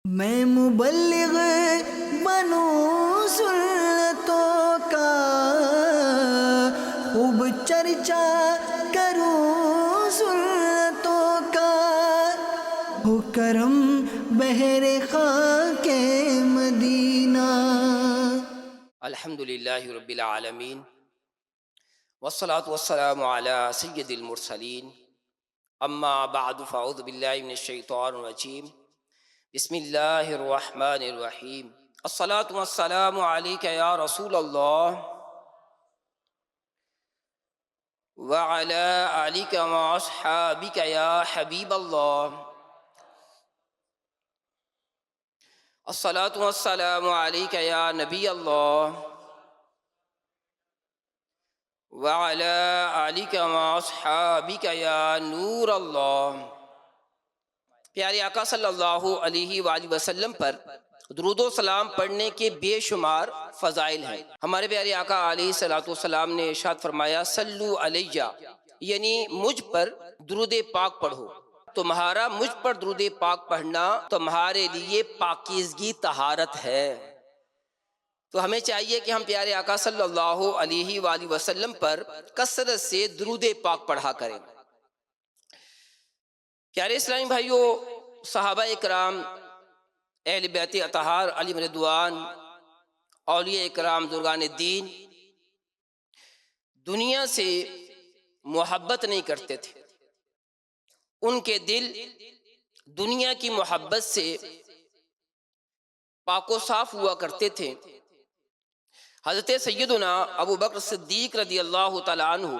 میں مبلغ بنوں سنتوں کا، خوب چرچا کروں سنتوں کا، ہو کرم بہر خاک مدینہ۔ الحمدللہ رب العالمین والصلاة والسلام علی سید المرسلین، اما بعد فاعوذ باللہ من الشیطان الرجیم، بسم اللہ الرحمن الرحیم۔ الصلاة والسلام علیک یا رسول اللہ وعلی آلک واصحابک یا حبیب اللہ۔ الصلاة والسلام علیک یا نبی اللہ وعلی آلک واصحابک یا نور اللہ۔ پیارے آقا صلی اللہ علیہ وآلہ وسلم پر درود و سلام پڑھنے کے بے شمار فضائل ہیں۔ ہمارے پیارے آقا علیہ السلام نے ارشاد فرمایا، صلو علیہ، یعنی مجھ پر درود پاک پڑھو۔ تمہارا مجھ پر درود پاک پڑھنا تمہارے لیے پاکیزگی طہارت ہے۔ تو ہمیں چاہیے کہ ہم پیارے آقا صلی اللہ علیہ وآلہ وسلم پر کثرت سے درود پاک پڑھا کریں۔ پیارے اسلامی بھائیو، صحابہ اکرام، اہل بیت اطہار علیہم رضوان، اولیاء اکرام، بزرگان دین دنیا سے محبت نہیں کرتے تھے۔ ان کے دل دنیا کی محبت سے پاک و صاف ہوا کرتے تھے۔ حضرت سیدنا ابو بکر صدیق رضی اللہ تعالیٰ عنہ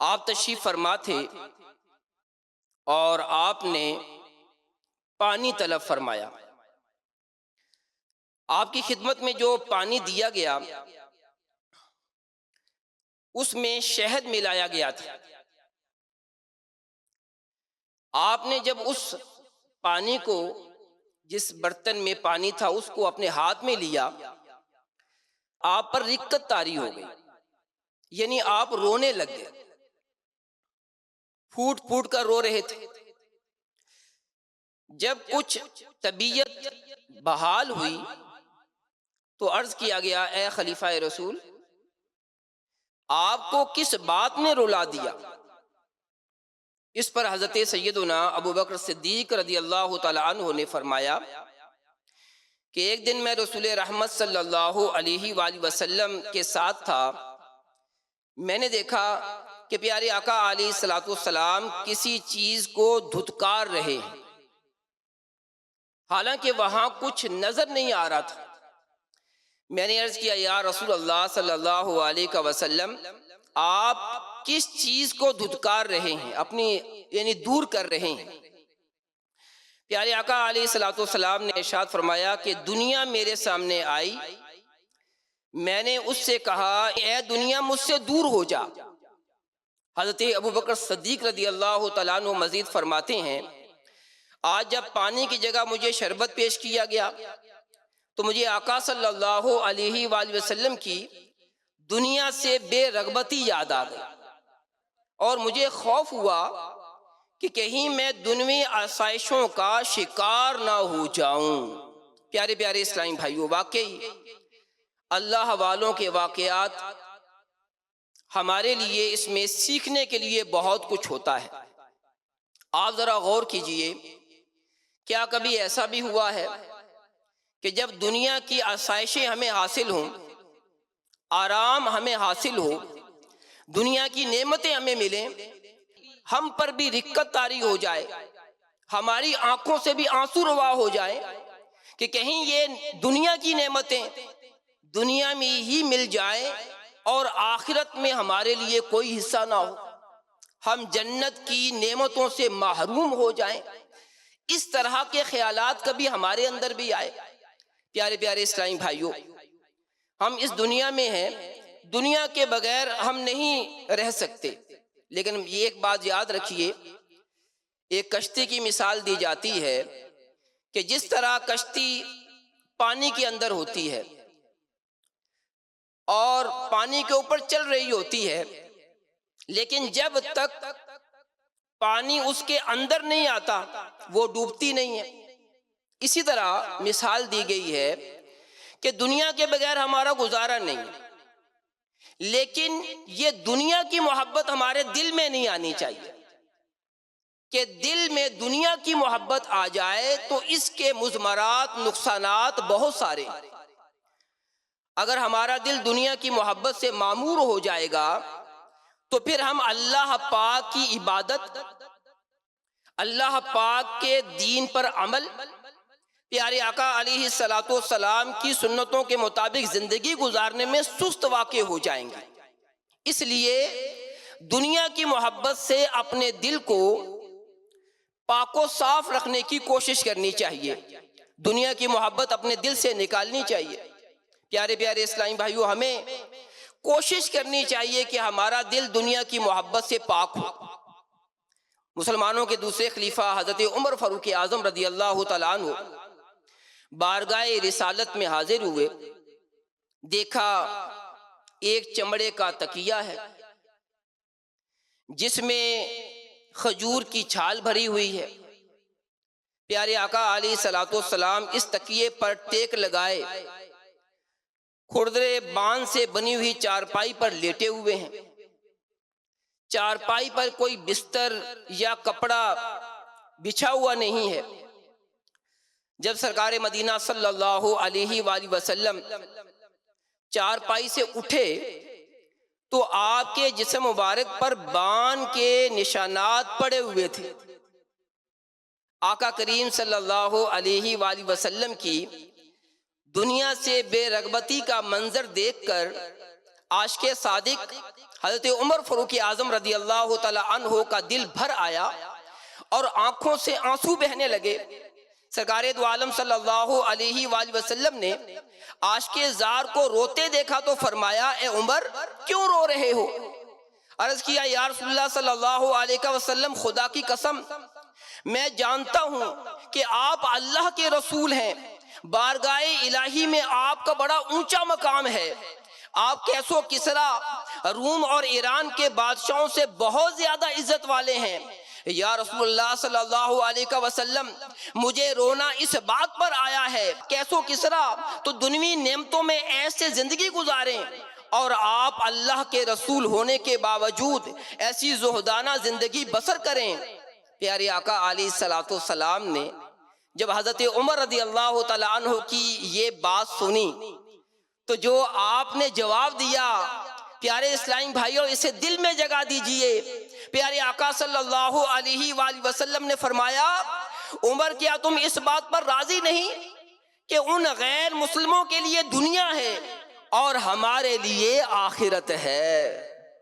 آپ تشریف فرما تھے اور آپ نے پانی طلب فرمایا۔ آپ کی خدمت میں جو پانی دیا گیا اس میں شہد ملایا گیا تھا۔ آپ نے جب اس پانی کو، جس برتن میں پانی تھا، اس کو اپنے ہاتھ میں لیا، آپ پر رقت طاری ہو گئی، یعنی آپ رونے لگ گئے، پھوٹ پھوٹ کر رو رہے تھے۔ جب کچھ طبیعت بحال ہوئی تو عرض کیا گیا، اے خلیفہ رسول، آپ کو کس بات نے رلا دیا؟ اس پر حضرت سیدنا ابو بکر صدیق رضی اللہ تعالی عنہ نے فرمایا کہ ایک دن میں رسول رحمت صلی اللہ علیہ وآلہ وسلم کے ساتھ تھا، میں نے دیکھا کہ پیارے آقا علیہ السلام کسی چیز کو دھتکار رہے ہیں، حالانکہ وہاں کچھ نظر نہیں آ رہا تھا۔ میں نے عرض کیا، یا رسول اللہ صلی اللہ علیہ وسلم، آپ کس چیز کو دھتکار رہے ہیں، اپنی یعنی دور کر رہے ہیں؟ پیارے آقا علیہ السلام نے ارشاد فرمایا کہ دنیا میرے سامنے آئی، میں نے اس سے کہا، اے دنیا مجھ سے دور ہو جا۔ حضرت ابو بکر صدیق رضی اللہ تعالیٰ عنہ مزید فرماتے ہیں، آج جب پانی کی جگہ مجھے شربت پیش کیا گیا تو مجھے آقا صلی اللہ علیہ وآلہ وسلم کی دنیا سے بے رغبتی یاد آ گئی، اور مجھے خوف ہوا کہ کہیں میں دنیوی آسائشوں کا شکار نہ ہو جاؤں۔ پیارے پیارے اسلامی بھائیو، واقعی اللہ والوں کے واقعات ہمارے لیے اس میں سیکھنے کے لیے بہت کچھ ہوتا ہے۔ آپ ذرا غور کیجئے، کیا کبھی ایسا بھی ہوا ہے کہ جب دنیا کی آسائشیں ہمیں حاصل ہوں، آرام ہمیں حاصل ہو، دنیا کی نعمتیں ہمیں ملیں، ہم پر بھی رقت طاری ہو جائے، ہماری آنکھوں سے بھی آنسو روا ہو جائے کہ کہیں یہ دنیا کی نعمتیں دنیا میں ہی مل جائیں اور آخرت میں ہمارے لیے کوئی حصہ نہ ہو، ہم جنت کی نعمتوں سے محروم ہو جائیں۔ اس طرح کے خیالات کبھی ہمارے اندر بھی آئے۔ پیارے پیارے اسلامی بھائیوں، ہم اس دنیا میں ہیں، دنیا کے بغیر ہم نہیں رہ سکتے، لیکن یہ ایک بات یاد رکھیے، ایک کشتی کی مثال دی جاتی ہے کہ جس طرح کشتی پانی کے اندر ہوتی ہے اور پانی کے اوپر چل رہی ہوتی ہے، لیکن جب تک پانی اس کے اندر نہیں آتا وہ ڈوبتی نہیں ہے۔ اسی طرح مثال دی گئی ہے کہ دنیا کے بغیر ہمارا گزارا نہیں، لیکن یہ دنیا کی محبت ہمارے دل میں نہیں آنی چاہیے کہ دل میں دنیا کی محبت آ جائے تو اس کے مضمرات، نقصانات بہت سارے۔ اگر ہمارا دل دنیا کی محبت سے معمور ہو جائے گا تو پھر ہم اللہ پاک کی عبادت، اللہ پاک کے دین پر عمل، پیارے آقا علیہ الصلوۃ والسلام کی سنتوں کے مطابق زندگی گزارنے میں سست واقع ہو جائیں گے۔ اس لیے دنیا کی محبت سے اپنے دل کو پاک و صاف رکھنے کی کوشش کرنی چاہیے، دنیا کی محبت اپنے دل سے نکالنی چاہیے۔ پیارے پیارے اسلامی بھائیو، ہمیں کوشش کرنی چاہیے کہ ہمارا دل دنیا کی محبت سے پاک ہو۔ مسلمانوں کے دوسرے خلیفہ حضرت عمر فاروق اعظم رضی اللہ تعالیٰ عنہ بارگاہ رسالت میں حاضر ہوئے، دیکھا ایک چمڑے کا تکیہ ہے جس میں کھجور کی چھال بھری ہوئی ہے۔ پیارے آقا علیہ الصلوۃ والسلام اس تکیے پر ٹیک لگائے کھردرے باندھ سے بنی ہوئی چارپائی پر لیٹے ہوئے ہیں۔ چارپائی پر کوئی بستر یا کپڑا بچھا ہوا نہیں ہے۔ جب سرکار مدینہ صلی اللہ علیہ وآلہ وسلم چارپائی سے اٹھے تو آپ کے جسم مبارک پر بان کے نشانات پڑے ہوئے تھے۔ آقا کریم صلی اللہ علیہ وآلہ وسلم کی دنیا سے بے رغبتی کا منظر دیکھ کر عاشق صادق حضرت عمر فاروق اعظم رضی اللہ تعالی عنہ کا دل بھر آیا اور آنکھوں سے آنسو بہنے لگے۔ سرکار دو عالم صلی اللہ علیہ وآلہ وسلم نے عاشق زار کو روتے دیکھا تو فرمایا، اے عمر کیوں رو رہے ہو؟ عرض کیا، یا رسول اللہ صلی اللہ علیہ وسلم، خدا کی قسم میں جانتا ہوں کہ آپ اللہ کے رسول ہیں، بارگاہ الہی میں آپ کا بڑا اونچا مقام ہے، آپ کیس و کسرا روم اور ایران کے بادشاہوں سے بہت زیادہ عزت والے ہیں۔ یا رسول اللہ صلی اللہ علیہ وسلم، مجھے رونا اس بات پر آیا ہے کیس و کسرا تو دنیوی نعمتوں میں ایسے زندگی گزاریں اور آپ اللہ کے رسول ہونے کے باوجود ایسی زہدانہ زندگی بسر کریں۔ پیارے آقا علیہ الصلوۃ والسلام نے جب حضرت عمر رضی اللہ تعالیٰ عنہ کی یہ بات سنی تو جو آپ نے جواب دیا، پیارے اسلامی بھائیوں، اسے دل میں جگہ دیجئے۔ پیارے آقا صلی اللہ علیہ وآلہ وسلم نے فرمایا، عمر کیا تم اس بات پر راضی نہیں کہ ان غیر مسلموں کے لیے دنیا ہے اور ہمارے لیے آخرت ہے؟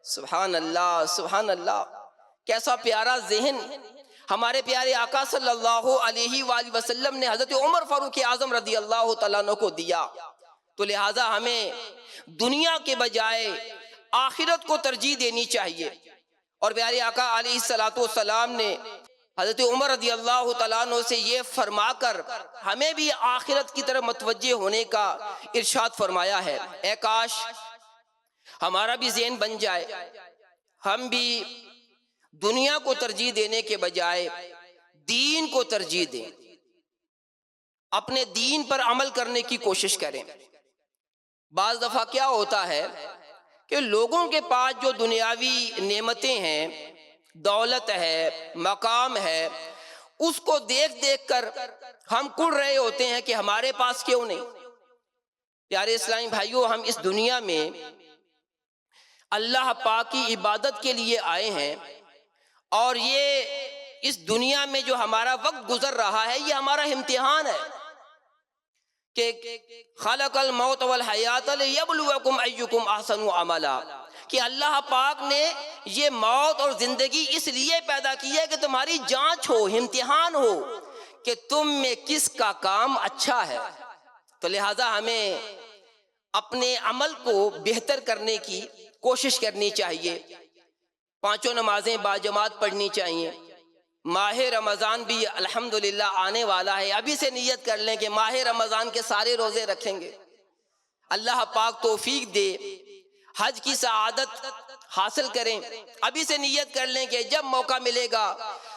سبحان اللہ، سبحان اللہ، کیسا پیارا ذہن ہمارے پیارے آقا صلی اللہ علیہ وآلہ وسلم نے حضرت عمر فاروق اعظم رضی اللہ تعالیٰ عنہ کو دیا۔ تو لہٰذا ہمیں دنیا کے بجائے آخرت کو ترجیح دینی چاہیے۔ اور پیارے آقا علیہ الصلوۃ والسلام نے حضرت عمر رضی اللہ تعالیٰ عنہ سے یہ فرما کر ہمیں بھی آخرت کی طرف متوجہ ہونے کا ارشاد فرمایا ہے۔ اے کاش ہمارا بھی ذہن بن جائے، ہم بھی دنیا کو ترجیح دینے کے بجائے دین کو ترجیح دیں، اپنے دین پر عمل کرنے کی کوشش کریں۔ بعض دفعہ کیا ہوتا ہے کہ لوگوں کے پاس جو دنیاوی نعمتیں ہیں، دولت ہے، مقام ہے، اس کو دیکھ دیکھ کر ہم کڑ رہے ہوتے ہیں کہ ہمارے پاس کیوں نہیں۔ پیارے اسلامی بھائیوں، ہم اس دنیا میں اللہ پاک کی عبادت کے لیے آئے ہیں، اور یہ اس دنیا میں جو ہمارا وقت گزر رہا ہے یہ ہمارا امتحان ہے کہ خلق الموت والحیات لیبلوکم ایکم احسن عملا، کہ اللہ پاک نے یہ موت اور زندگی اس لیے پیدا کی ہے کہ تمہاری جانچ ہو، امتحان ہو کہ تم میں کس کا کام اچھا ہے۔ تو لہٰذا ہمیں اپنے عمل کو بہتر کرنے کی کوشش کرنی چاہیے، پانچوں نمازیں باجماعت پڑھنی چاہیے۔ ماہ رمضان بھی الحمدللہ آنے والا ہے، ابھی سے نیت کر لیں کہ ماہ رمضان کے سارے روزے رکھیں گے۔ اللہ پاک توفیق دے، حج کی سعادت حاصل کریں. ابھی سے نیت کر لیں کہ جب موقع ملے گا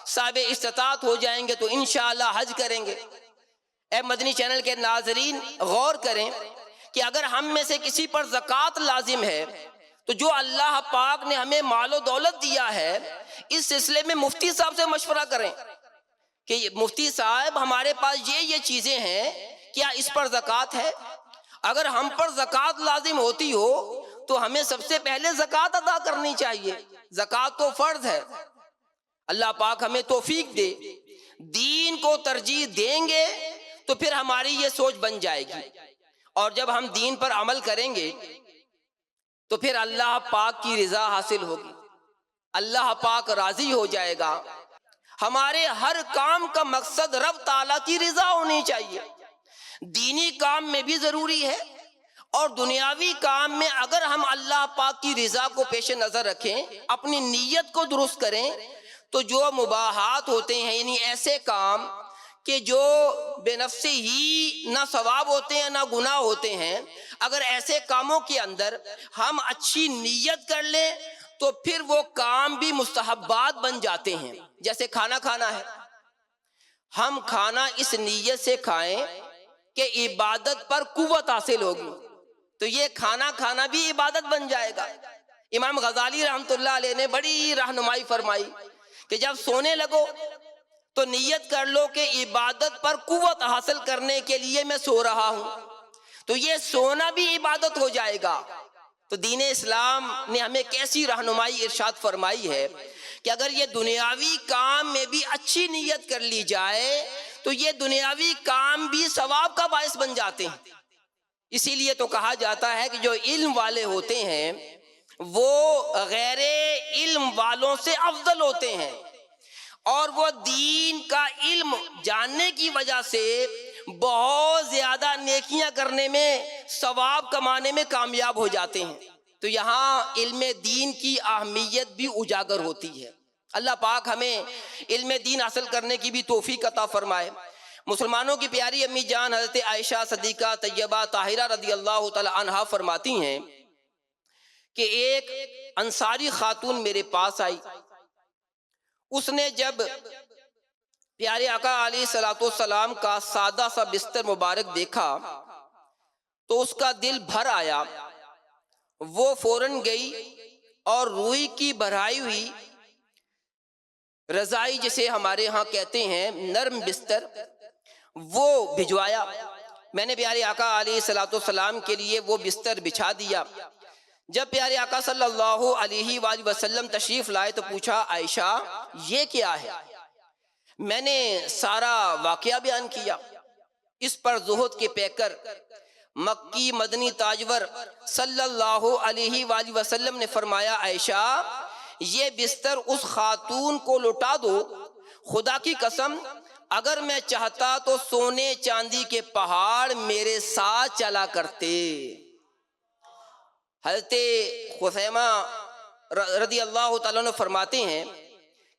صاحب استطاعت ہو جائیں گے تو انشاءاللہ حج کریں گے. اے مدنی چینل کے ناظرین غور کریں کہ اگر ہم میں سے کسی پر زکوٰۃ لازم ہے تو جو اللہ پاک نے ہمیں مال و دولت دیا ہے اس سلسلے میں مفتی صاحب سے مشورہ کریں کہ مفتی صاحب ہمارے پاس یہ چیزیں ہیں، کیا اس پر زکوٰۃ ہے؟ اگر ہم پر زکوٰۃ لازم ہوتی ہو تو ہمیں سب سے پہلے زکوٰۃ ادا کرنی چاہیے. زکوٰۃ تو فرض ہے. اللہ پاک ہمیں توفیق دے. دین کو ترجیح دیں گے تو پھر ہماری یہ سوچ بن جائے گی، اور جب ہم دین پر عمل کریں گے تو پھر اللہ پاک کی رضا حاصل ہوگی، اللہ پاک راضی ہو جائے گا. ہمارے ہر کام کا مقصد رب تعالیٰ کی رضا ہونی چاہیے. دینی کام میں بھی ضروری ہے اور دنیاوی کام میں اگر ہم اللہ پاک کی رضا کو پیش نظر رکھیں، اپنی نیت کو درست کریں، تو جو مباحات ہوتے ہیں یعنی ایسے کام کہ جو بے نفسی ہی نہ ثواب ہوتے ہیں نہ گناہ ہوتے ہیں، اگر ایسے کاموں کے اندر ہم اچھی نیت کر لیں تو پھر وہ کام بھی مستحبات بن جاتے ہیں. جیسے کھانا کھانا ہے، ہم کھانا اس نیت سے کھائیں کہ عبادت پر قوت حاصل ہوگی تو یہ کھانا کھانا بھی عبادت بن جائے گا. امام غزالی رحمۃ اللہ علیہ نے بڑی رہنمائی فرمائی کہ جب سونے لگو تو نیت کر لو کہ عبادت پر قوت حاصل کرنے کے لیے میں سو رہا ہوں، تو یہ سونا بھی عبادت ہو جائے گا. تو دین اسلام نے ہمیں کیسی رہنمائی ارشاد فرمائی ہے کہ اگر یہ دنیاوی کام میں بھی اچھی نیت کر لی جائے تو یہ دنیاوی کام بھی ثواب کا باعث بن جاتے ہیں. اسی لیے تو کہا جاتا ہے کہ جو علم والے ہوتے ہیں وہ غیر علم والوں سے افضل ہوتے ہیں، اور وہ دین کا علم جاننے کی وجہ سے بہت زیادہ نیکیاں کرنے میں، ثواب کمانے میں کامیاب ہو جاتے ہیں. تو یہاں علم دین کی اہمیت بھی اجاگر ہوتی ہے. اللہ پاک ہمیں علم دین حاصل کرنے کی بھی توفیق عطا فرمائے. مسلمانوں کی پیاری امی جان حضرت عائشہ صدیقہ طیبہ طاہرہ رضی اللہ تعالی عنہا فرماتی ہیں کہ ایک انصاری خاتون میرے پاس آئی. اس نے جب پیارے آقا علیہ الصلوۃ والسلام کا سادہ سا بستر مبارک دیکھا تو اس کا دل بھر آیا. وہ فوراً گئی اور روئی کی بھرائی ہوئی رضائی جسے ہمارے ہاں کہتے ہیں نرم بستر، وہ بھجوایا. میں نے پیارے آقا علیہ الصلوۃ والسلام کے لیے وہ بستر بچھا دیا. جب پیارے آقا صلی اللہ علیہ وآلہ وسلم تشریف لائے تو پوچھا عائشہ یہ کیا ہے؟ میں نے سارا واقعہ بیان کیا. اس پر زہد کے پیکر مکی مدنی تاجور صلی اللہ علیہ وآلہ وسلم نے فرمایا عائشہ یہ بستر اس خاتون کو لوٹا دو، خدا کی قسم اگر میں چاہتا تو سونے چاندی کے پہاڑ میرے ساتھ چلا کرتے. حضرت خثیمہ رضی اللہ تعالیٰ عنہ فرماتے ہیں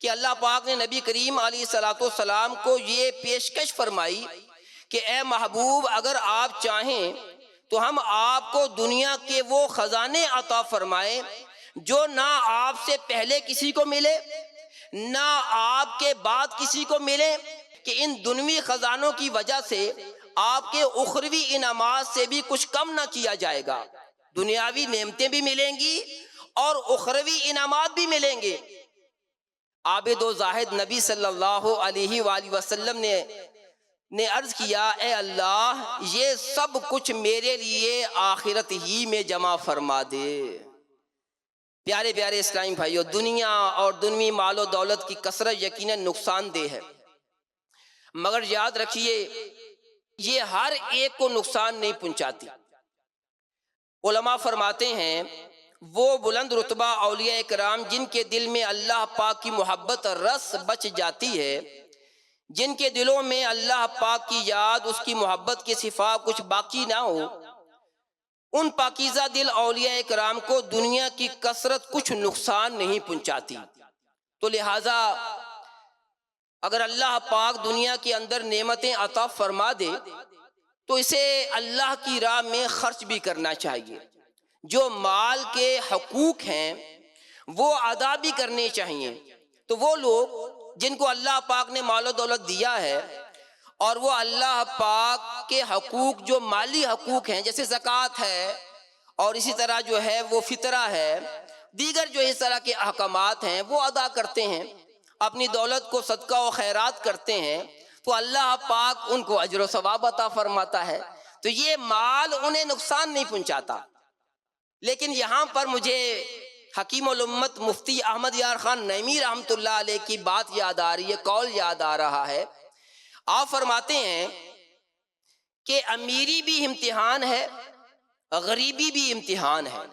کہ اللہ پاک نے نبی کریم علیہ الصلوۃ والسلام کو یہ پیشکش فرمائی کہ اے محبوب اگر آپ چاہیں تو ہم آپ کو دنیا کے وہ خزانے عطا فرمائیں جو نہ آپ سے پہلے کسی کو ملے نہ آپ کے بعد کسی کو ملے، کہ ان دنوی خزانوں کی وجہ سے آپ کے اخروی انعامات سے بھی کچھ کم نہ کیا جائے گا. دنیاوی نعمتیں بھی ملیں گی اور اخروی انعامات بھی ملیں گے. عابد و زاہد نبی صلی اللہ علیہ وآلہ وسلم نے عرض کیا اے اللہ یہ سب کچھ میرے لیے آخرت ہی میں جمع فرما دے. پیارے پیارے اسلامی بھائیو، دنیا اور دنوی مال و دولت کی کثرت یقیناً نقصان دہ ہے، مگر یاد رکھیے یہ ہر ایک کو نقصان نہیں پہنچاتی. علماء فرماتے ہیں وہ بلند رتبہ اولیاء کرام جن کے دل میں اللہ پاک کی محبت رس بچ جاتی ہے، جن کے دلوں میں اللہ پاک کی یاد، اس کی محبت کے سوا کچھ باقی نہ ہو، ان پاکیزہ دل اولیاء کرام کو دنیا کی کثرت کچھ نقصان نہیں پہنچاتی. تو لہٰذا اگر اللہ پاک دنیا کے اندر نعمتیں عطا فرما دے تو اسے اللہ کی راہ میں خرچ بھی کرنا چاہیے. جو مال کے حقوق ہیں وہ ادا بھی کرنے چاہیے۔ تو وہ لوگ جن کو اللہ پاک نے مال و دولت دیا ہے اور وہ اللہ پاک کے حقوق جو مالی حقوق ہیں جیسے زکوٰۃ ہے اور اسی طرح جو ہے وہ فطرہ ہے، دیگر جو اس طرح کے احکامات ہیں وہ ادا کرتے ہیں، اپنی دولت کو صدقہ و خیرات کرتے ہیں، تو اللہ پاک ان کو اجر و ثواب عطا فرماتا ہے۔ تو یہ مال انہیں نقصان نہیں پہنچاتا۔ لیکن یہاں پر مجھے حکیم الامت مفتی احمد یار خان نعیمی رحمۃ اللہ علیہ کی بات یاد آ رہی ہے، قول یاد آ رہا ہے۔ آپ فرماتے ہیں کہ امیری بھی امتحان ہے، غریبی بھی امتحان ہے۔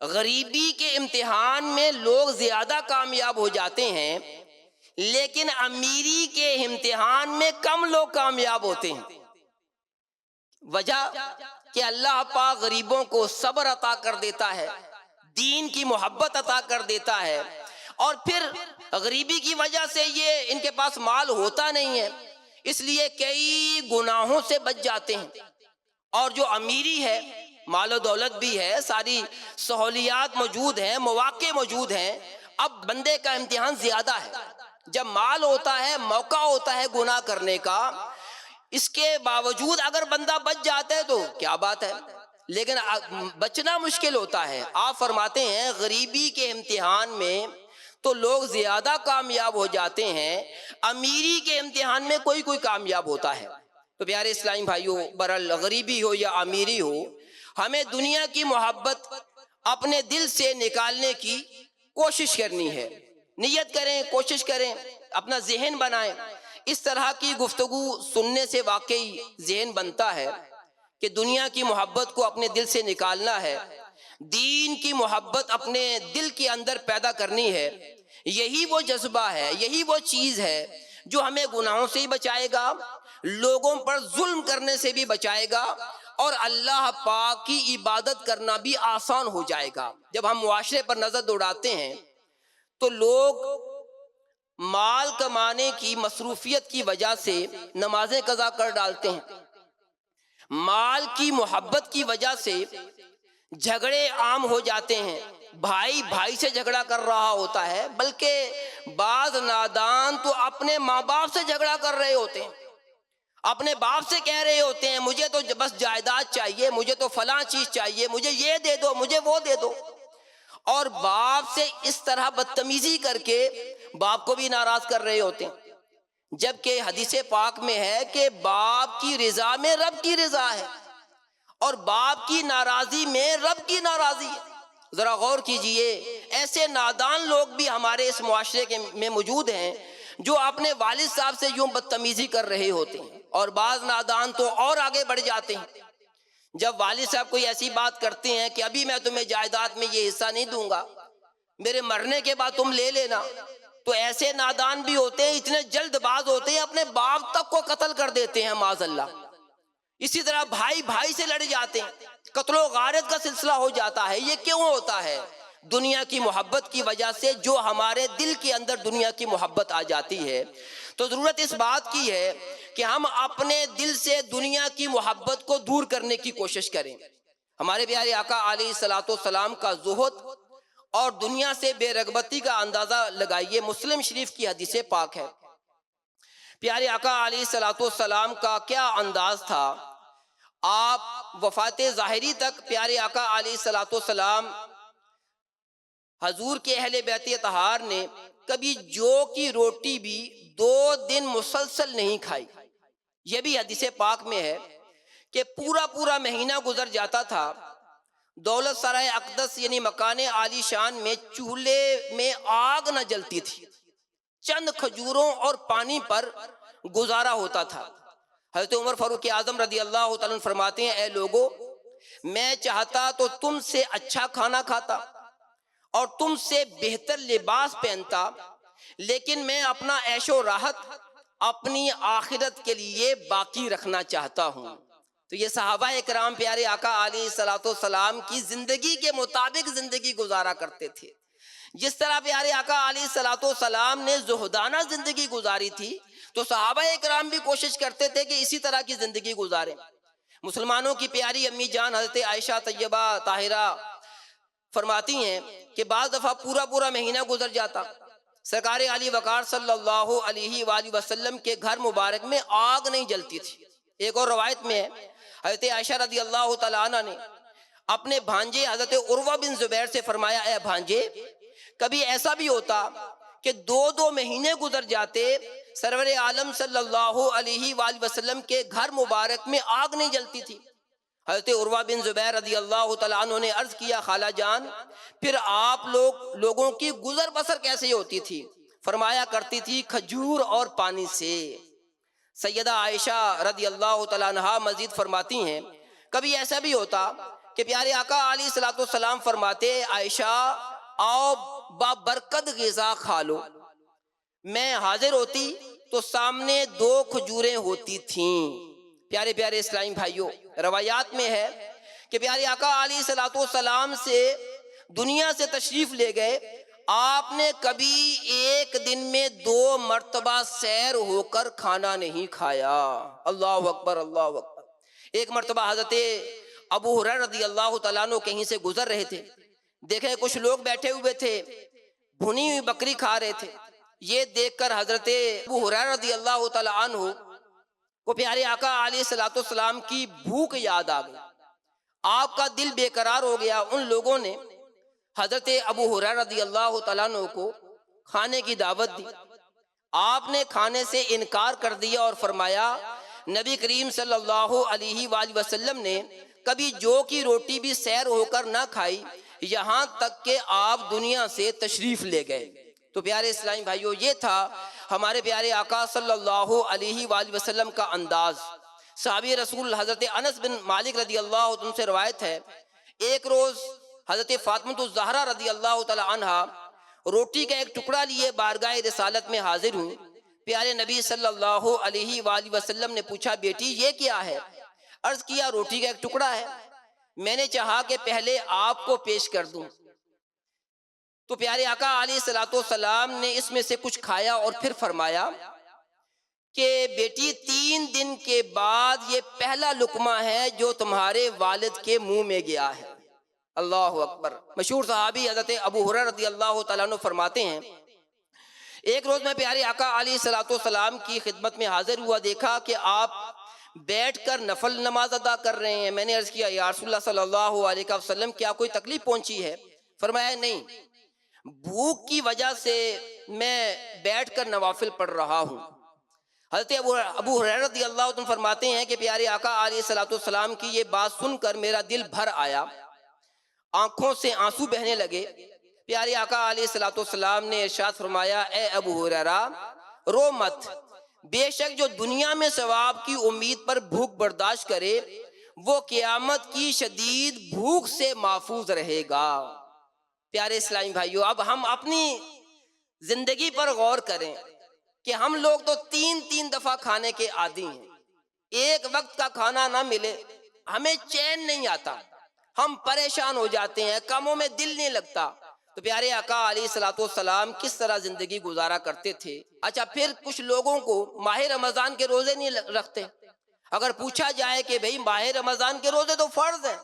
غریبی کے امتحان میں لوگ زیادہ کامیاب ہو جاتے ہیں، لیکن امیری کے امتحان میں کم لوگ کامیاب ہوتے ہیں۔ وجہ کہ اللہ پاک غریبوں کو صبر عطا کر دیتا ہے، دین کی محبت عطا کر دیتا ہے، اور پھر غریبی کی وجہ سے یہ ان کے پاس مال ہوتا نہیں ہے، اس لیے کئی گناہوں سے بچ جاتے ہیں۔ اور جو امیری ہے، مال و دولت بھی ہے، ساری سہولیات موجود ہیں، مواقع موجود ہیں، اب بندے کا امتحان زیادہ ہے۔ جب مال ہوتا ہے، موقع ہوتا ہے گناہ کرنے کا، اس کے باوجود اگر بندہ بچ جاتا ہے تو کیا بات ہے، لیکن بچنا مشکل ہوتا ہے۔ آپ فرماتے ہیں غریبی کے امتحان میں تو لوگ زیادہ کامیاب ہو جاتے ہیں، امیری کے امتحان میں کوئی کامیاب ہوتا ہے۔ تو پیارے اسلامی بھائیوں، برحال غریبی ہو یا امیری ہو، ہمیں دنیا کی محبت اپنے دل سے نکالنے کی کوشش کرنی ہے۔ نیت کریں، کوشش کریں، اپنا ذہن بنائیں۔ اس طرح کی گفتگو سننے سے واقعی ذہن بنتا ہے کہ دنیا کی محبت کو اپنے دل سے نکالنا ہے، دین کی محبت اپنے دل کے اندر پیدا کرنی ہے۔ یہی وہ جذبہ ہے، یہی وہ چیز ہے جو ہمیں گناہوں سے ہی بچائے گا، لوگوں پر ظلم کرنے سے بھی بچائے گا، اور اللہ پاک کی عبادت کرنا بھی آسان ہو جائے گا۔ جب ہم معاشرے پر نظر دوڑاتے ہیں تو لوگ مال کمانے کی مصروفیت کی وجہ سے نمازیں قضا کر ڈالتے ہیں، مال کی محبت کی وجہ سے جھگڑے عام ہو جاتے ہیں، بھائی بھائی سے جھگڑا کر رہا ہوتا ہے، بلکہ بعض نادان تو اپنے ماں باپ سے جھگڑا کر رہے ہوتے ہیں، اپنے باپ سے کہہ رہے ہوتے ہیں مجھے تو بس جائیداد چاہیے، مجھے تو فلاں چیز چاہیے، مجھے یہ دے دو، مجھے وہ دے دو، اور باپ سے اس طرح بدتمیزی کر کے باپ کو بھی ناراض کر رہے ہوتے ہیں۔ جبکہ حدیث پاک میں ہے کہ باپ کی رضا میں رب کی رضا ہے، اور باپ کی ناراضی میں رب کی ناراضی ہے۔ ذرا غور کیجئے، ایسے نادان لوگ بھی ہمارے اس معاشرے میں موجود ہیں جو اپنے والد صاحب سے یوں بدتمیزی کر رہے ہوتے ہیں، اور بعض نادان تو اور آگے بڑھ جاتے ہیں۔ جب والد صاحب کوئی ایسی بات کرتے ہیں کہ ابھی میں تمہیں جائیداد میں یہ حصہ نہیں دوں گا، میرے مرنے کے بعد تم لے لینا، تو ایسے نادان بھی ہوتے ہیں، اتنے جلد باز ہوتے ہیں، اپنے باپ تک کو قتل کر دیتے ہیں معاذ اللہ۔ اسی طرح بھائی بھائی سے لڑ جاتے ہیں، قتل و غارت کا سلسلہ ہو جاتا ہے۔ یہ کیوں ہوتا ہے؟ دنیا کی محبت کی وجہ سے، جو ہمارے دل کے اندر دنیا کی محبت آ جاتی ہے۔ تو ضرورت اس بات کی ہے کہ ہم اپنے دل سے دنیا کی محبت کو دور کرنے کی کوشش کریں۔ ہمارے پیارے آقا علیہ الصلوۃ والسلام کا زہد اور دنیا سے بے رغبتی کا اندازہ لگائیے۔ مسلم شریف کی حدیث پاک ہے، پیارے آقا علیہ الصلوۃ والسلام کا کیا انداز تھا۔ آپ وفات ظاہری تک پیارے آقا علیہ الصلوۃ والسلام حضور کے اہل بیت اطہار نے کبھی جو کی روٹی بھی 2 دن مسلسل نہیں کھائی۔ یہ بھی حدیث پاک میں ہے کہ پورا مہینہ گزر جاتا تھا، دولت سرائے اقدس یعنی مکان عالی شان میں چولہے میں آگ نہ جلتی تھی، چند کھجوروں اور پانی پر گزارا ہوتا تھا۔ حضرت عمر فاروق اعظم رضی اللہ تعالیٰ عنہ فرماتے ہیں، اے لوگو، میں چاہتا تو تم سے اچھا کھانا کھاتا اور تم سے بہتر لباس پہنتا، لیکن میں اپنا عیش و راحت اپنی آخرت کے لیے باقی رکھنا چاہتا ہوں۔ تو یہ صحابہ اکرام پیارے آقا علیہ الصلوۃ والسلام کی زندگی کے مطابق زندگی گزارا کرتے تھے۔ جس طرح پیارے آقا علیہ الصلوۃ والسلام نے زہدانہ زندگی گزاری تھی، تو صحابہ اکرام بھی کوشش کرتے تھے کہ اسی طرح کی زندگی گزاریں۔ مسلمانوں کی پیاری امی جان حضرت عائشہ طیبہ طاہرہ فرماتی ہیں کہ بعض دفعہ پورا مہینہ گزر جاتا، سرکار علی وقار صلی اللہ علیہ وآلہ وسلم کے گھر مبارک میں آگ نہیں جلتی تھی۔ ایک اور روایت میں ہے حضرت عائشہ رضی اللہ تعالیٰ عنہ نے اپنے بھانجے حضرت عروہ بن زبیر سے فرمایا، اے بھانجے، کبھی ایسا بھی ہوتا کہ 2 مہینے گزر جاتے، سرور عالم صلی اللہ علیہ وآلہ وسلم کے گھر مبارک میں آگ نہیں جلتی تھی۔ حضرت عروہ بن زبیر رضی اللہ تعالیٰ عنہ نے عرض کیا، خالہ جان، پھر آپ لوگوں کی گزر بسر کیسے ہوتی تھی؟ فرمایا کرتی تھی کھجور اور پانی سے۔ سیدہ عائشہ رضی اللہ تعالیٰ عنہ مزید فرماتی ہیں، کبھی ایسا بھی ہوتا کہ پیارے آقا علیہ الصلوۃ والسلام فرماتے، عائشہ آؤ بابرکت غذا کھا لو۔ میں حاضر ہوتی تو سامنے 2 کھجوریں ہوتی تھیں۔ پیارے پیارے اسلامی بھائیوں، روایات میں ہے کہ پیارے آقا علیہ الصلوۃ والسلام سے دنیا سے تشریف لے گئے، آپ نے کبھی ایک دن میں 2 مرتبہ سیر ہو کر کھانا نہیں کھایا۔ اللہ اکبر، اللہ اکبر۔ ایک مرتبہ حضرت ابو ہریرہ رضی اللہ تعالیٰ عنہ کہیں سے گزر رہے تھے، دیکھیں کچھ لوگ بیٹھے ہوئے تھے، بھنی ہوئی بکری کھا رہے تھے۔ یہ دیکھ کر حضرت ابو ہریرہ رضی اللہ تعالیٰ عنہ کو پیارے آقا علیہ الصلوۃ والسلام کی بھوک یاد آ گئی، آپ کا دل بے قرار ہو گیا۔ ان لوگوں نے حضرت ابو ہریرہ رضی اللہ تعالیٰ عنہ کو کھانے کی دعوت دی، آپ نے کھانے سے انکار کر دیا اور فرمایا، نبی کریم صلی اللہ علیہ وآلہ وسلم نے کبھی جو کی روٹی بھی سیر ہو کر نہ کھائی، یہاں تک کہ آپ دنیا سے تشریف لے گئے۔ تو پیارے اسلامی بھائیوں، یہ تھا ہمارے پیارے آقا صلی اللہ علیہ وآلہ وسلم کا انداز۔ صحابی رسول حضرت انس بن مالک رضی اللہ عنہ سے روایت ہے، ایک روز حضرت فاطمہ الزہرا رضی اللہ تعالی عنہ روٹی کا ایک ٹکڑا لیے بارگاہ رسالت میں حاضر ہوں۔ پیارے نبی صلی اللہ علیہ وآلہ وسلم نے پوچھا، بیٹی یہ کیا ہے؟ عرض کیا، روٹی کا ایک ٹکڑا ہے، میں نے چاہا کہ پہلے آپ کو پیش کر دوں۔ تو پیارے آقا علیہ الصلوۃ والسلام نے اس میں سے کچھ کھایا اور پھر فرمایا کہ بیٹی 3 دن کے بعد یہ پہلا لقمہ ہے جو تمہارے والد کے منہ میں گیا ہے۔ اللہ اکبر۔ مشہور صحابی حضرت ابو ہریرہ رضی اللہ تعالیٰ عنہ فرماتے ہیں، ایک روز میں پیارے آقا علیہ الصلوۃ والسلام کی خدمت میں حاضر ہوا، دیکھا کہ آپ بیٹھ کر نفل نماز ادا کر رہے ہیں۔ میں نے عرض کیا، یا رسول اللہ صلی اللہ علیہ وسلم، کیا کوئی تکلیف پہنچی ہے؟ فرمایا نہیں، بھوک کی وجہ سے میں بیٹھ کر نوافل پڑھ رہا ہوں۔ حضرت ابو ہریرہ رضی اللہ عنہ فرماتے ہیں کہ پیارے آقا علیہ الصلوۃ والسلام کی یہ بات سن کر میرا دل بھر آیا، آنکھوں سے آنسو بہنے لگے۔ پیارے آقا علیہ الصلوۃ والسلام نے ارشاد فرمایا، اے ابو ہریرہ، رو مت، بے شک جو دنیا میں ثواب کی امید پر بھوک برداشت کرے وہ قیامت کی شدید بھوک سے محفوظ رہے گا۔ پیارے اسلامی بھائیوں، اب ہم اپنی زندگی پر غور کریں کہ ہم لوگ تو 3 دفعہ کھانے کے عادی ہیں، ایک وقت کا کھانا نہ ملے ہمیں چین نہیں آتا، ہم پریشان ہو جاتے ہیں، کاموں میں دل نہیں لگتا۔ تو پیارے آقا علیہ الصلوۃ والسلام کس طرح زندگی گزارا کرتے تھے؟ اچھا، پھر کچھ لوگوں کو ماہ رمضان کے روزے نہیں رکھتے، اگر پوچھا جائے کہ بھئی ماہ رمضان کے روزے تو فرض ہیں،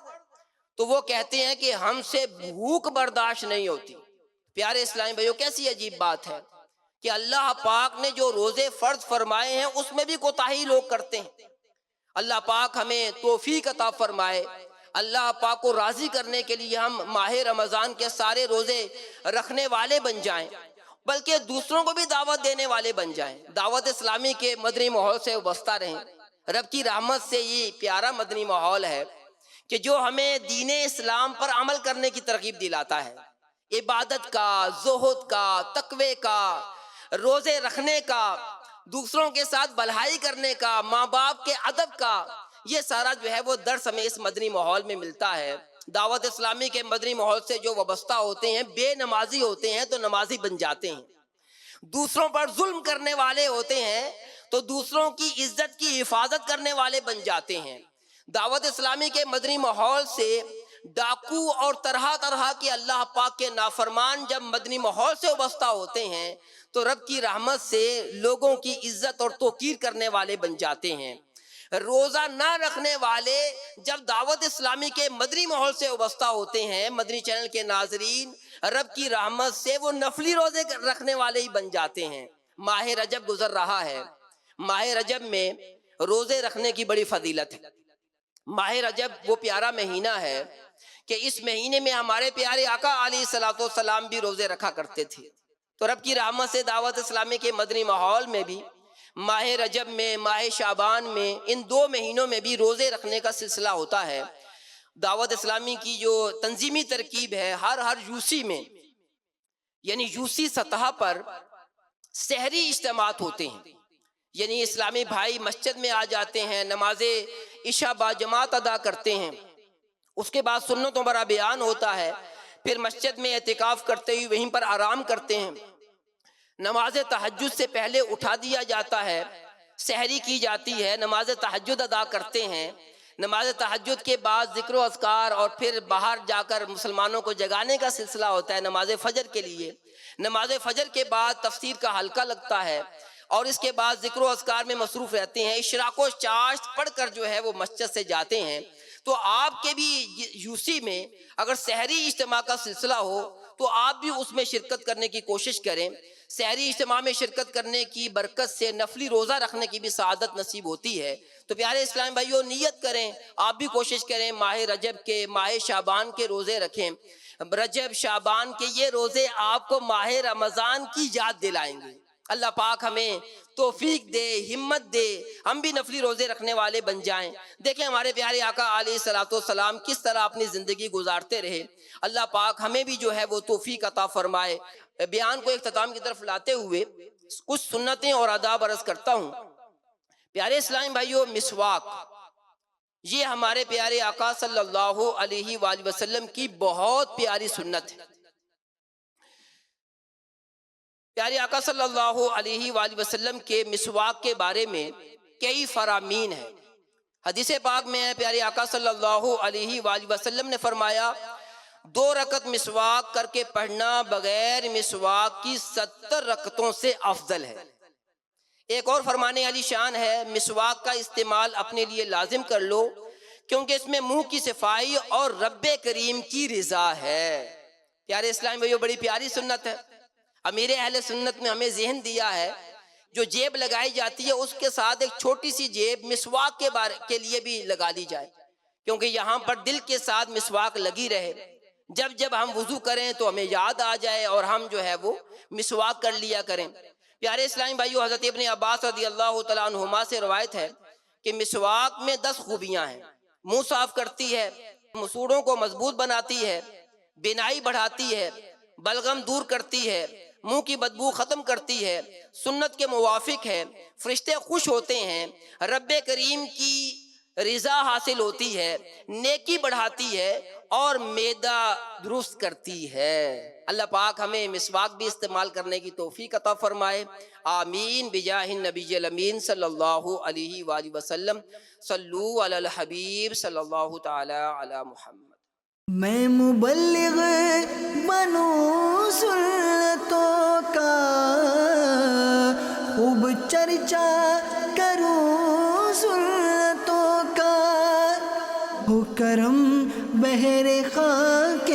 تو وہ کہتے ہیں کہ ہم سے بھوک برداشت نہیں ہوتی۔ پیارے اسلامی بھائیوں، کیسی عجیب بات ہے کہ اللہ پاک نے جو روزے فرض فرمائے ہیں اس میں بھی کوتاہی لوگ کرتے ہیں۔ اللہ پاک ہمیں توفیق عطا فرمائے، اللہ پاک کو راضی کرنے کے لیے ہم ماہ رمضان کے سارے روزے رکھنے والے بن جائیں، بلکہ دوسروں کو بھی دعوت دینے والے بن جائیں، دعوت اسلامی کے مدنی ماحول سے وابستہ رہیں۔ رب کی رحمت سے یہ پیارا مدنی ماحول ہے کہ جو ہمیں دین اسلام پر عمل کرنے کی ترغیب دلاتا ہے، عبادت کا، زہد کا، تقوی کا، روزے رکھنے کا، دوسروں کے ساتھ بھلائی کرنے کا، ماں باپ کے ادب کا، یہ سارا جو ہے وہ درس ہمیں اس مدنی ماحول میں ملتا ہے۔ دعوت اسلامی کے مدنی ماحول سے جو وابستہ ہوتے ہیں، بے نمازی ہوتے ہیں تو نمازی بن جاتے ہیں، دوسروں پر ظلم کرنے والے ہوتے ہیں تو دوسروں کی عزت کی حفاظت کرنے والے بن جاتے ہیں۔ دعوت اسلامی کے مدنی ماحول سے ڈاکو اور طرح طرح کے اللہ پاک کے نافرمان جب مدنی ماحول سے وابستہ ہوتے ہیں تو رب کی رحمت سے لوگوں کی عزت اور توقیر کرنے والے بن جاتے ہیں۔ روزہ نہ رکھنے والے جب دعوت اسلامی کے مدنی ماحول سے وابستہ ہوتے ہیں، مدنی چینل کے ناظرین، رب کی رحمت سے وہ نفلی روزے رکھنے والے ہی بن جاتے ہیں۔ ماہ رجب گزر رہا ہے، ماہ رجب میں روزے رکھنے کی بڑی فضیلت ہے۔ ماہ رجب وہ پیارا مہینہ ہے کہ اس مہینے میں ہمارے پیارے آقا علیہ الصلوۃ والسلام بھی روزے رکھا کرتے تھے۔ تو رب کی رحمت سے دعوت اسلامی کے مدنی ماحول میں بھی ماہ رجب میں، ماہ شعبان میں، ان 2 مہینوں میں بھی روزے رکھنے کا سلسلہ ہوتا ہے۔ دعوت اسلامی کی جو تنظیمی ترکیب ہے، ہر یوسی میں، یعنی یوسی سطح پر سحری اجتماعات ہوتے ہیں، یعنی اسلامی بھائی مسجد میں آ جاتے ہیں، نماز عشاء با جماعت ادا کرتے ہیں، اس کے بعد سنتوں پر بیان ہوتا ہے، پھر مسجد میں اعتکاف کرتے ہوئے وہیں پر آرام کرتے ہیں، نماز تہجد سے پہلے اٹھا دیا جاتا ہے، سحری کی جاتی ہے، نماز تہجد ادا کرتے ہیں، نماز تہجد کے بعد ذکر و اذکار، اور پھر باہر جا کر مسلمانوں کو جگانے کا سلسلہ ہوتا ہے نماز فجر کے لیے۔ نماز فجر کے بعد تفسیر کا حلقہ لگتا ہے، اور اس کے بعد ذکر و اذکار میں مصروف رہتے ہیں۔ اشراق و چاشت پڑھ کر جو ہے وہ مسجد سے جاتے ہیں۔ تو آپ کے بھی یوسی میں اگر سحری اجتماع کا سلسلہ ہو تو آپ بھی اس میں شرکت کرنے کی کوشش کریں۔ سحری اجتماع میں شرکت کرنے کی برکت سے نفلی روزہ رکھنے کی بھی سعادت نصیب ہوتی ہے۔ تو پیارے اسلام بھائیو، نیت کریں، آپ بھی کوشش کریں ماہ رجب کے، ماہ شعبان کے روزے رکھیں۔ رجب شعبان کے یہ روزے آپ کو ماہ رمضان کی یاد دلائیں گے۔ اللہ پاک ہمیں توفیق دے، ہمت دے، ہم بھی نفلی روزے رکھنے والے بن جائیں۔ دیکھیں ہمارے پیارے آقا علیہ الصلوۃ والسلام کس طرح اپنی زندگی گزارتے رہے۔ اللہ پاک ہمیں بھی جو ہے وہ توفیق عطا فرمائے۔ بیان کو اختتام کی طرف لاتے ہوئے کچھ سنتیں اور آداب عرض کرتا ہوں۔ پیارے اسلام بھائیو، مسواک یہ ہمارے پیارے آقا صلی اللہ علیہ وآلہ وسلم کی بہت پیاری سنت ہے۔ پیارے آقا صلی اللہ علیہ وآلہ وسلم کے مسواک کے بارے میں کئی فرامین ہیں۔ حدیث پاک میں پیارے آقا صلی اللہ علیہ وآلہ وسلم نے فرمایا، 2 رکعت مسواک کر کے پڑھنا بغیر مسواک کی 70 رکعتوں سے افضل ہے۔ ایک اور فرمانے علی شان ہے، مسواک کا استعمال اپنے لیے لازم کر لو، کیونکہ اس میں منہ کی صفائی اور رب کریم کی رضا ہے۔ پیارے اسلام بھائیو، بڑی پیاری سنت ہے۔ امیر اہل سنت نے ہمیں ذہن دیا ہے، جو جیب لگائی جاتی ہے اس کے ساتھ ایک چھوٹی سی جیب مسواک کے لیے بھی لگا لی جائے، کیونکہ یہاں پر دل کے ساتھ مسواک لگی رہے۔ جب ہم وضو کریں تو ہمیں یاد آ جائے اور ہم جو ہے وہ مسواک کر لیا کریں۔ پیارے اسلامی بھائیو، حضرت ابن عباس رضی اللہ تعالیٰ عنہما سے روایت ہے کہ مسواک میں 10 خوبیاں ہیں۔ منہ صاف کرتی ہے، مسوڑوں کو مضبوط بناتی ہے، بینائی بڑھاتی ہے، بلغم دور کرتی ہے، منہ کی بدبو ختم کرتی ہے، سنت کے موافق ہے، فرشتے خوش ہوتے ہیں، رب کریم کی رضا حاصل ہوتی ہے، نیکی بڑھاتی ہے اور معدہ درست کرتی ہے۔ اللہ پاک ہمیں مسواک بھی استعمال کرنے کی توفیق عطا فرمائے، آمین بجاہ النبی الامین صلی اللہ علیہ وآلہ وسلم۔ صلو علی الحبیب صلی اللہ تعالی علی محمد۔ میں مبلغ بنوں سنتوں کا، خوب چرچا کروں سنتوں کا، ہو کرم بحر خاک